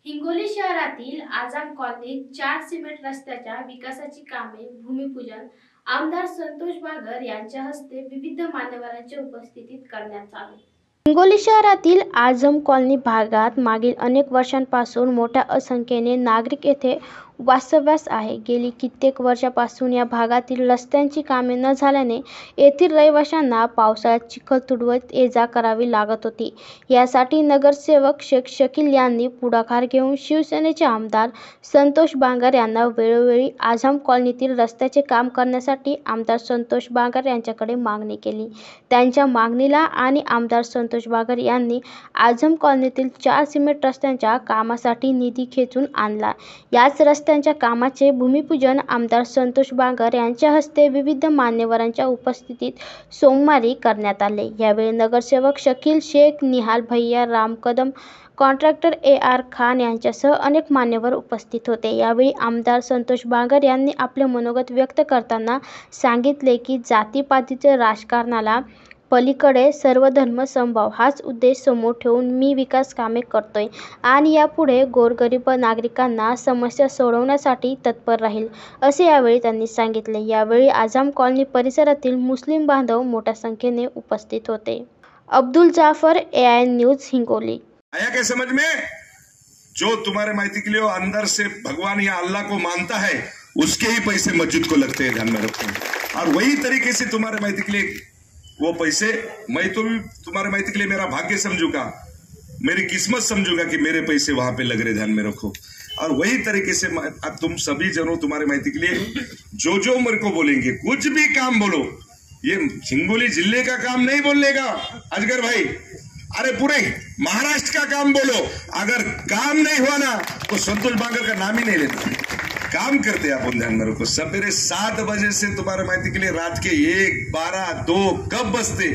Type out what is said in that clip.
हिंगोली शहरातील आझम कॉलनीत 4 सिमेंट रस्त्याच्या विकासाची कामे भूमिपूजन आमदार संतोष बागर यांच्या हस्ते विविध मान्यवरांच्या उपस्थितीत करण्यात आले। हिंगोली शहरातील आझम कॉलनी भागात मागील अनेक वर्षांपासून मोठ्या संख्येने नागरिक येथे वास्तव्यास आहे। गेली कित्येक वर्षांपासून या भागातील रस्त्यांची कामे न झाल्याने येथील रहिवाशांना पावसाळ्यात चिखल तुडवत ये-जा करावी लागत होती। यासाठी नगरसेवक शेख शकील यांनी पुढाकार घेऊन शिवसेनेचे आमदार संतोष बागर यांना वेळोवेळी आझम कॉलनीतील रस्त्याचे काम करण्यासाठी आमदार संतोष बागर यांच्याकडे मागणी केली। त्यांच्या मागणीला आणि आमदार संतोष बागर यांनी आझम कॉलनीतील 4 सिमेंट रस्त्यांच्या कामासाठी निधी खेचून आणला। याच रस्त्यांच्या कामाचे भूमिपूजन आमदार संतोष बागर यांच्या हस्ते विविध मान्यवरांच्या उपस्थितीत सोमवारी करण्यात आले। यावेळी नगरसेवक शकील शेख, निहाल भैया, राम कदम, कॉन्ट्रॅक्टर AR खान यांच्यासह अनेक मान्यवर उपस्थित होते। यावेळी आमदार संतोष बागर यांनी आपले मनोगत व्यक्त करताना सांगितले की जातीपातीच्या राजकारणाला पलीकडे सर्वधर्म समभाव हाच उद्देश समोर ठेवून मी विकास कामे करतोय आणि यापुढे गोरगरीब नागरिकांना समस्या सोडवण्यासाठी तत्पर राहील, असे यावेळी त्यांनी सांगितले। यावेळी आझम कॉलनी परिसरातील मुस्लिम बांधव मोठ्या संख्येने उपस्थित होते। Abdul Jafar, AIN news, Hingoli. आया क्या समझ में? जो तुम्हारे माइती के लिए अंदर से भगवान या अल्लाह को मानता है उसके ही पैसे मस्जिद को लगते हैं, ध्यान में रखो। और वही तरीके से तुम्हारे माइती के लिए वो पैसे मैं तो भी तुम्हारे माइती के लिए मेरा भाग्य समझूंगा, मेरी किस्मत समझूंगा कि मेरे पैसे वहां पे लग रहे, ध्यान में रखो। और वही तरीके से अब तुम सभी जनों तुम्हारे माइती के लिए जो मेरे को बोलेंगे, कुछ भी काम बोलो, ये हिंगोली जिले का काम नहीं बोलने का अजगर भाई, अरे पूरे महाराष्ट्र का काम बोलो। अगर काम नहीं हुआ ना तो संतोष बागर का नाम ही नहीं लेता। काम करते अपन, ध्यान में रखो। सवेरे 7 बजे से तुम्हारे माइती के लिए रात के 1, 12, 2 कब बजते